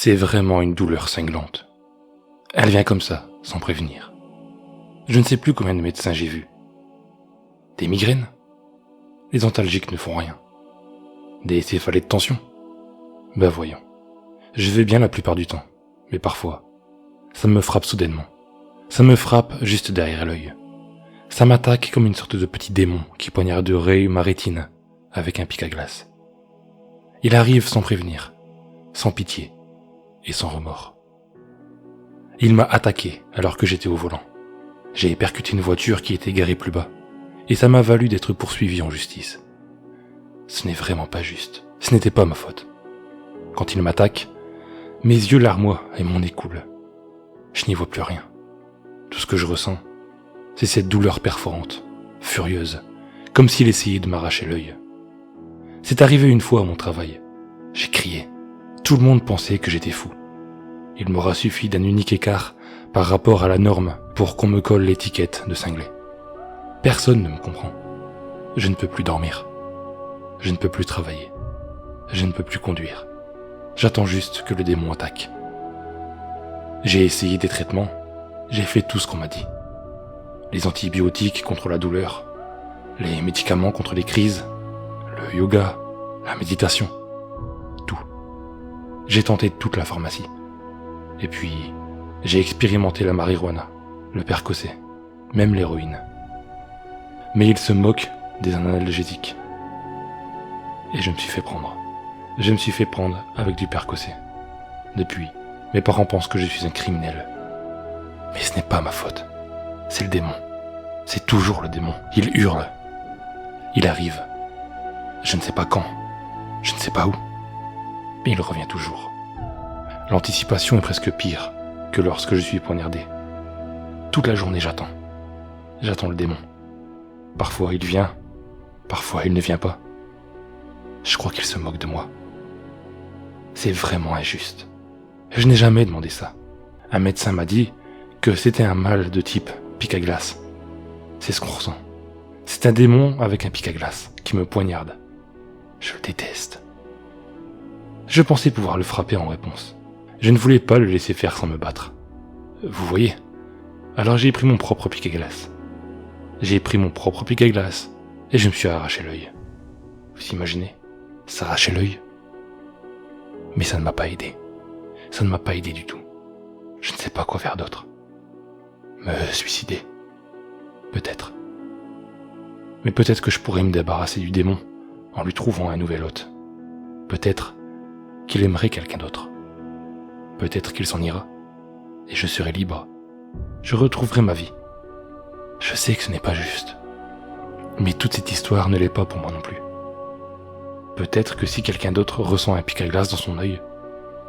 C'est vraiment une douleur cinglante. Elle vient comme ça, sans prévenir. Je ne sais plus combien de médecins j'ai vus. Des migraines? Les antalgiques ne font rien. Des céphalées de tension? Ben voyons. Je vais bien la plupart du temps, mais parfois, ça me frappe soudainement. Ça me frappe juste derrière l'œil. Ça m'attaque comme une sorte de petit démon qui poignarderait ma rétine avec un pic à glace. Il arrive sans prévenir, sans pitié et sans remords. Il m'a attaqué alors que j'étais au volant. J'ai percuté une voiture qui était garée plus bas, et ça m'a valu d'être poursuivi en justice. Ce n'est vraiment pas juste, ce n'était pas ma faute. Quand il m'attaque, mes yeux larmoient et mon nez coule. Je n'y vois plus rien. Tout ce que je ressens, c'est cette douleur perforante, furieuse, comme s'il essayait de m'arracher l'œil. C'est arrivé une fois à mon travail. J'ai crié. Tout le monde pensait que j'étais fou. Il m'aura suffi d'un unique écart par rapport à la norme pour qu'on me colle l'étiquette de cinglé. Personne ne me comprend. Je ne peux plus dormir. Je ne peux plus travailler. Je ne peux plus conduire. J'attends juste que le démon attaque. J'ai essayé des traitements. J'ai fait tout ce qu'on m'a dit. Les antibiotiques contre la douleur, les médicaments contre les crises, le yoga, la méditation, tout. J'ai tenté toute la pharmacie. Et puis, j'ai expérimenté la marijuana, le percocet, même l'héroïne. Mais ils se moquent des analgésiques. Et je me suis fait prendre. Je me suis fait prendre avec du percocet. Depuis, mes parents pensent que je suis un criminel. Mais ce n'est pas ma faute. C'est le démon. C'est toujours le démon. Il hurle. Il arrive. Je ne sais pas quand. Je ne sais pas où. Mais il revient toujours. L'anticipation est presque pire que lorsque je suis poignardé. Toute la journée j'attends. J'attends le démon. Parfois il vient. Parfois il ne vient pas. Je crois qu'il se moque de moi. C'est vraiment injuste. Je n'ai jamais demandé ça. Un médecin m'a dit que c'était un mal de type pic à glace. C'est ce qu'on ressent. C'est un démon avec un pic à glace qui me poignarde. Je le déteste. Je pensais pouvoir le frapper en réponse. Je ne voulais pas le laisser faire sans me battre. Vous voyez? Alors j'ai pris mon propre pic à glace. J'ai pris mon propre pic à glace et je me suis arraché l'œil. Vous imaginez? S'arracher l'œil? Mais ça ne m'a pas aidé. Ça ne m'a pas aidé du tout. Je ne sais pas quoi faire d'autre. Me suicider? Peut-être. Mais peut-être que je pourrais me débarrasser du démon en lui trouvant un nouvel hôte. Peut-être qu'il aimerait quelqu'un d'autre. Peut-être qu'il s'en ira, et je serai libre. Je retrouverai ma vie. Je sais que ce n'est pas juste. Mais toute cette histoire ne l'est pas pour moi non plus. Peut-être que si quelqu'un d'autre ressent un pic à glace dans son œil,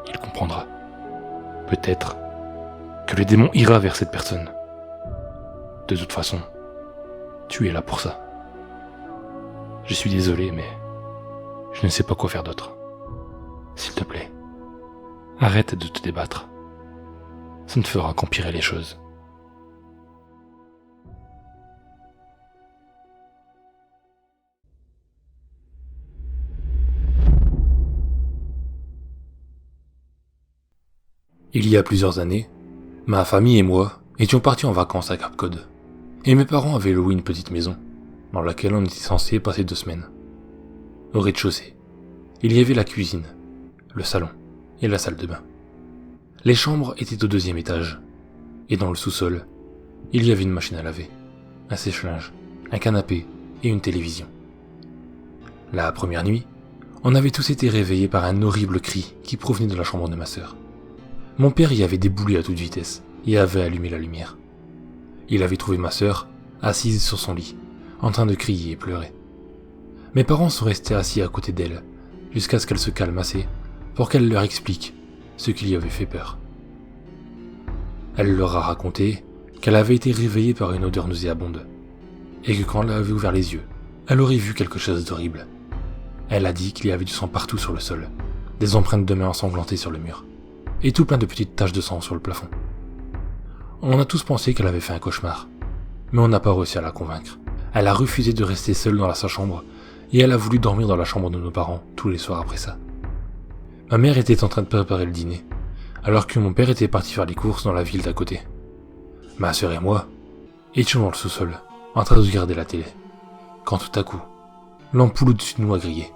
il comprendra. Peut-être que le démon ira vers cette personne. De toute façon, tu es là pour ça. Je suis désolé, mais je ne sais pas quoi faire d'autre. S'il te plaît, arrête de te débattre. Ça ne fera qu'empirer les choses. Il y a plusieurs années, ma famille et moi étions partis en vacances à Cap-Cod. Et mes parents avaient loué une petite maison, dans laquelle on était censé passer 2 semaines. Au rez-de-chaussée, il y avait la cuisine, le salon et la salle de bain. Les chambres étaient au 2e étage, et dans le sous-sol, il y avait une machine à laver, un sèche-linge, un canapé et une télévision. La première nuit, on avait tous été réveillés par un horrible cri qui provenait de la chambre de ma sœur. Mon père y avait déboulé à toute vitesse et avait allumé la lumière. Il avait trouvé ma sœur, assise sur son lit, en train de crier et pleurer. Mes parents sont restés assis à côté d'elle, jusqu'à ce qu'elle se calme assez pour qu'elle leur explique ce qui lui avait fait peur. Elle leur a raconté qu'elle avait été réveillée par une odeur nauséabonde, et que quand elle avait ouvert les yeux, elle aurait vu quelque chose d'horrible. Elle a dit qu'il y avait du sang partout sur le sol, des empreintes de mains ensanglantées sur le mur, et tout plein de petites taches de sang sur le plafond. On a tous pensé qu'elle avait fait un cauchemar, mais on n'a pas réussi à la convaincre. Elle a refusé de rester seule dans sa chambre, et elle a voulu dormir dans la chambre de nos parents tous les soirs après ça. Ma mère était en train de préparer le dîner, alors que mon père était parti faire les courses dans la ville d'à côté. Ma sœur et moi étions dans le sous-sol, en train de regarder la télé, quand tout à coup, l'ampoule au-dessus de nous a grillé,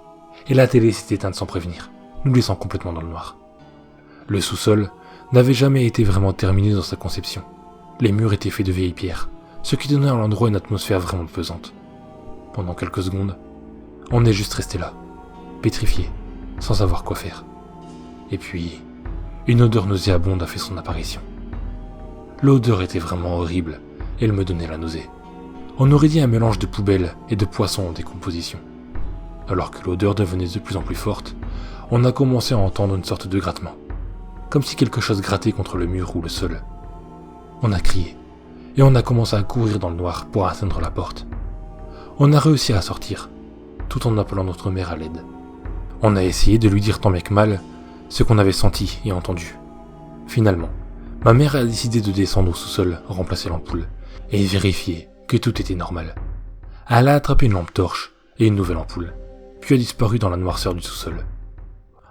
et la télé s'est éteinte sans prévenir, nous laissant complètement dans le noir. Le sous-sol n'avait jamais été vraiment terminé dans sa conception. Les murs étaient faits de vieilles pierres, ce qui donnait à l'endroit une atmosphère vraiment pesante. Pendant quelques secondes, on est juste resté là, pétrifié, sans savoir quoi faire. Et puis, une odeur nauséabonde a fait son apparition. L'odeur était vraiment horrible, et elle me donnait la nausée. On aurait dit un mélange de poubelle et de poissons en décomposition. Alors que l'odeur devenait de plus en plus forte, on a commencé à entendre une sorte de grattement, comme si quelque chose grattait contre le mur ou le sol. On a crié, et on a commencé à courir dans le noir pour atteindre la porte. On a réussi à sortir, tout en appelant notre mère à l'aide. On a essayé de lui dire tant bien que mal ce qu'on avait senti et entendu. Finalement, ma mère a décidé de descendre au sous-sol, remplacer l'ampoule, et vérifier que tout était normal. Elle a attrapé une lampe torche et une nouvelle ampoule, puis a disparu dans la noirceur du sous-sol.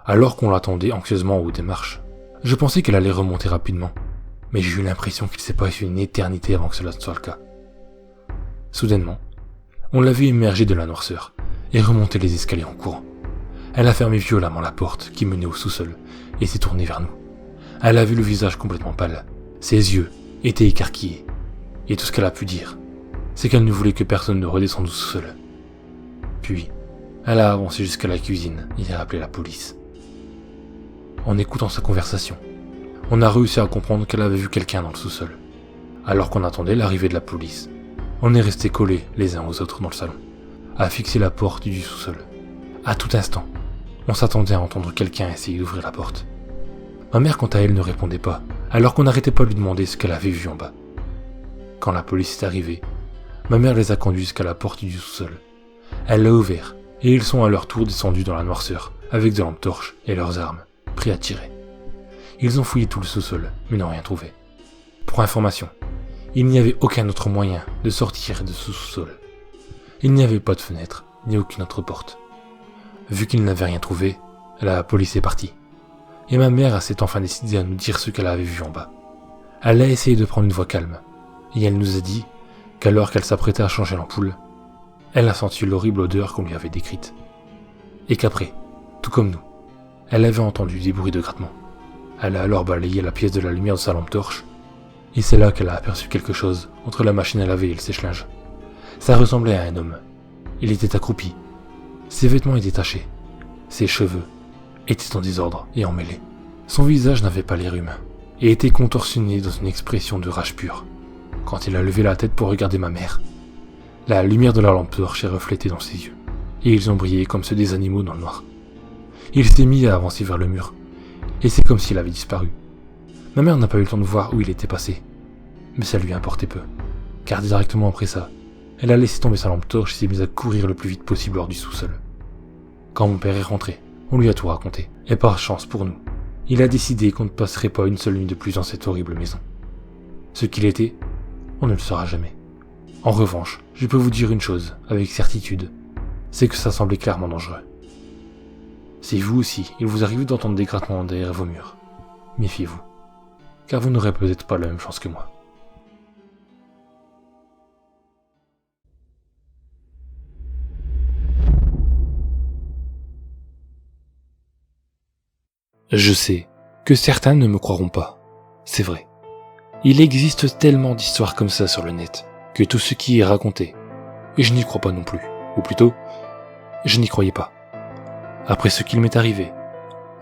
Alors qu'on l'attendait anxieusement au haut des marches, je pensais qu'elle allait remonter rapidement, mais j'ai eu l'impression qu'il s'est passé une éternité avant que cela ne soit le cas. Soudainement, on l'a vue émerger de la noirceur et remonter les escaliers en courant. Elle a fermé violemment la porte qui menait au sous-sol et s'est tournée vers nous. Elle avait le visage complètement pâle, ses yeux étaient écarquillés, et tout ce qu'elle a pu dire, c'est qu'elle ne voulait que personne ne redescende au sous-sol. Puis, elle a avancé jusqu'à la cuisine et a appelé la police. En écoutant sa conversation, on a réussi à comprendre qu'elle avait vu quelqu'un dans le sous-sol. Alors qu'on attendait l'arrivée de la police, on est restés collés les uns aux autres dans le salon, à fixer la porte du sous-sol. À tout instant, on s'attendait à entendre quelqu'un essayer d'ouvrir la porte. Ma mère, quant à elle, ne répondait pas, alors qu'on n'arrêtait pas de lui demander ce qu'elle avait vu en bas. Quand la police est arrivée, ma mère les a conduits jusqu'à la porte du sous-sol. Elle l'a ouvert, et ils sont à leur tour descendus dans la noirceur, avec des lampes torches et leurs armes, prêts à tirer. Ils ont fouillé tout le sous-sol, mais n'ont rien trouvé. Pour information, il n'y avait aucun autre moyen de sortir de ce sous-sol. Il n'y avait pas de fenêtre, ni aucune autre porte. Vu qu'ils n'avaient rien trouvé, la police est partie. Et ma mère s'est enfin décidée à nous dire ce qu'elle avait vu en bas. Elle a essayé de prendre une voix calme, et elle nous a dit qu'alors qu'elle s'apprêtait à changer l'ampoule, elle a senti l'horrible odeur qu'on lui avait décrite. Et qu'après, tout comme nous, elle avait entendu des bruits de grattement. Elle a alors balayé la pièce de la lumière de sa lampe torche, et c'est là qu'elle a aperçu quelque chose entre la machine à laver et le sèche-linge. Ça ressemblait à un homme. Il était accroupi. Ses vêtements étaient tachés. Ses cheveux étaient en désordre et emmêlés. Son visage n'avait pas l'air humain, et était contorsionné dans une expression de rage pure. Quand il a levé la tête pour regarder ma mère, la lumière de la lampe torche est reflétée dans ses yeux, et ils ont brillé comme ceux des animaux dans le noir. Il s'est mis à avancer vers le mur, et c'est comme s'il avait disparu. Ma mère n'a pas eu le temps de voir où il était passé, mais ça lui importait peu, car directement après ça, elle a laissé tomber sa lampe torche et s'est mise à courir le plus vite possible hors du sous-sol. Quand mon père est rentré, on lui a tout raconté, et par chance pour nous, il a décidé qu'on ne passerait pas une seule nuit de plus dans cette horrible maison. Ce qu'il était, on ne le saura jamais. En revanche, je peux vous dire une chose, avec certitude, c'est que ça semblait clairement dangereux. Si vous aussi, il vous arrive d'entendre des grattements derrière vos murs, méfiez-vous, car vous n'aurez peut-être pas la même chance que moi. Je sais que certains ne me croiront pas, c'est vrai. Il existe tellement d'histoires comme ça sur le net, que tout ce qui est raconté, et je n'y crois pas non plus, ou plutôt, je n'y croyais pas. Après ce qu'il m'est arrivé,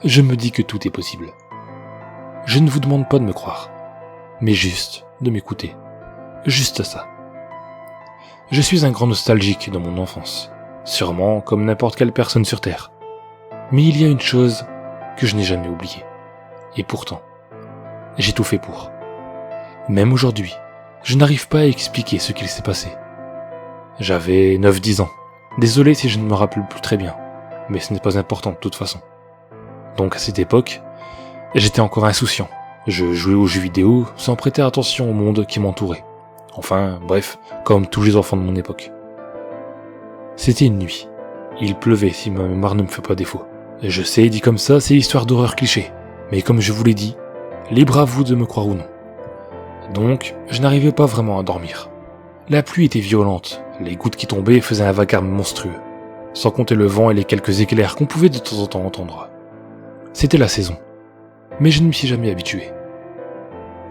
je me dis que tout est possible. Je ne vous demande pas de me croire, mais juste de m'écouter. Juste ça. Je suis un grand nostalgique dans mon enfance, sûrement comme n'importe quelle personne sur Terre. Mais il y a une chose que je n'ai jamais oubliée. Et pourtant, j'ai tout fait pour. Même aujourd'hui, je n'arrive pas à expliquer ce qu'il s'est passé. J'avais 9-10 ans. Désolé si je ne me rappelle plus très bien, mais ce n'est pas important de toute façon. Donc à cette époque, j'étais encore insouciant. Je jouais aux jeux vidéo sans prêter attention au monde qui m'entourait. Enfin, bref, comme tous les enfants de mon époque. C'était une nuit. Il pleuvait si ma mémoire ne me fait pas défaut. Je sais, dit comme ça, c'est l'histoire d'horreur cliché. Mais comme je vous l'ai dit, Libre à vous de me croire ou non. Donc, je n'arrivais pas vraiment à dormir. La pluie était violente, les gouttes qui tombaient faisaient un vacarme monstrueux, sans compter le vent et les quelques éclairs qu'on pouvait de temps en temps entendre. C'était la saison, mais je ne m'y suis jamais habitué.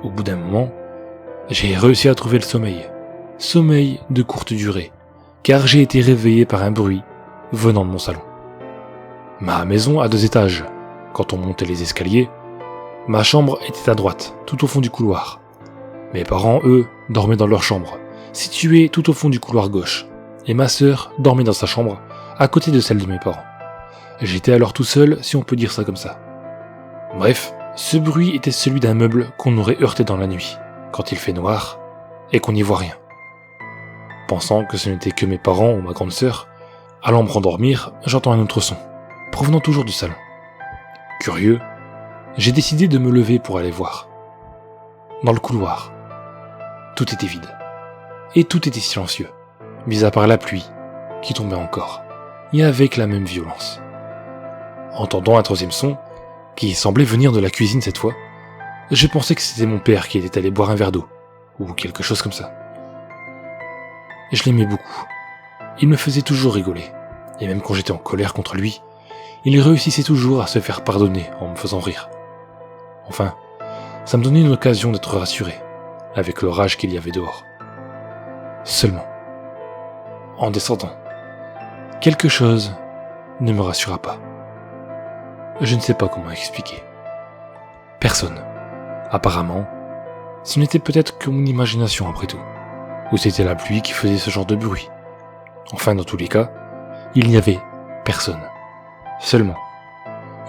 Au bout d'un moment, j'ai réussi à trouver le sommeil. Sommeil de courte durée, car j'ai été réveillé par un bruit venant de mon salon. Ma maison a 2 étages. Quand on montait les escaliers, ma chambre était à droite, tout au fond du couloir. Mes parents, eux, dormaient dans leur chambre, située tout au fond du couloir gauche, et ma sœur dormait dans sa chambre, à côté de celle de mes parents. J'étais alors tout seul, si on peut dire ça comme ça. Bref, ce bruit était celui d'un meuble qu'on aurait heurté dans la nuit, quand il fait noir, et qu'on n'y voit rien. Pensant que ce n'était que mes parents ou ma grande sœur, allant me rendormir, j'entends un autre son, provenant toujours du salon. Curieux, j'ai décidé de me lever pour aller voir. Dans le couloir, tout était vide. Et tout était silencieux, mis à part la pluie, qui tombait encore, et avec la même violence. Entendant un 3e son, qui semblait venir de la cuisine cette fois, je pensais que c'était mon père qui était allé boire un verre d'eau, ou quelque chose comme ça. Je l'aimais beaucoup. Il me faisait toujours rigoler, et même quand j'étais en colère contre lui, il réussissait toujours à se faire pardonner en me faisant rire. Enfin, ça me donnait une occasion d'être rassuré, avec l'orage qu'il y avait dehors. Seulement, en descendant, quelque chose ne me rassura pas. Je ne sais pas comment expliquer. Personne. Apparemment, ce n'était peut-être que mon imagination après tout, ou c'était la pluie qui faisait ce genre de bruit. Enfin, dans tous les cas, il n'y avait personne. Seulement,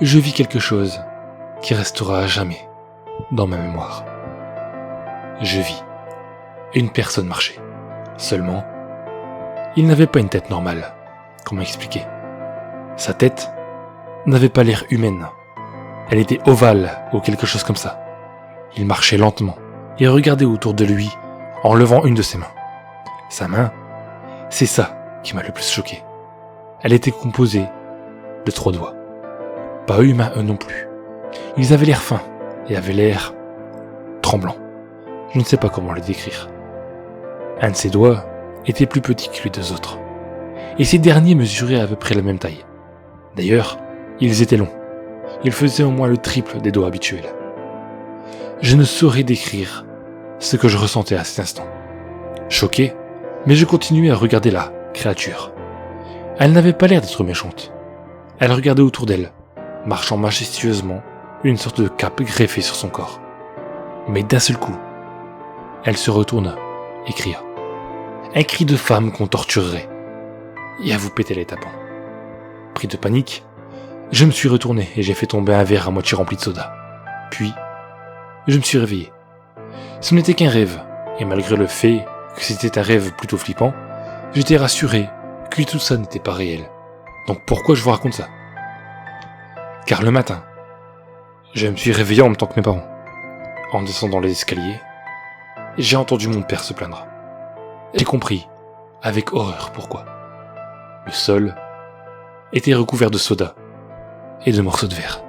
je vis quelque chose qui restera à jamais dans ma mémoire. Je vis une personne marcher. Seulement, il n'avait pas une tête normale, qu'on m'a expliqué. Sa tête n'avait pas l'air humaine. Elle était ovale ou quelque chose comme ça. Il marchait lentement et regardait autour de lui en levant une de ses mains. Sa main, c'est ça qui m'a le plus choqué. Elle était composée de 3 doigts. Pas humains eux non plus. Ils avaient l'air fins et avaient l'air tremblants. Je ne sais pas comment les décrire. Un de ses doigts était plus petit que les 2 autres. Et ces derniers mesuraient à peu près la même taille. D'ailleurs, ils étaient longs. Ils faisaient au moins le triple des doigts habituels. Je ne saurais décrire ce que je ressentais à cet instant. Choqué, mais je continuais à regarder la créature. Elle n'avait pas l'air d'être méchante. Elle regardait autour d'elle, marchant majestueusement, une sorte de cape greffée sur son corps. Mais d'un seul coup, elle se retourna et cria. Un cri de femme qu'on torturerait. Et à vous péter les tapants. Pris de panique, je me suis retourné et j'ai fait tomber un verre à moitié rempli de soda. Puis, je me suis réveillé. Ce n'était qu'un rêve, et malgré le fait que c'était un rêve plutôt flippant, j'étais rassuré que tout ça n'était pas réel. Donc pourquoi je vous raconte ça? Car le matin, je me suis réveillé en même temps que mes parents. En descendant les escaliers, j'ai entendu mon père se plaindre. J'ai compris, avec horreur, pourquoi. Le sol était recouvert de soda et de morceaux de verre.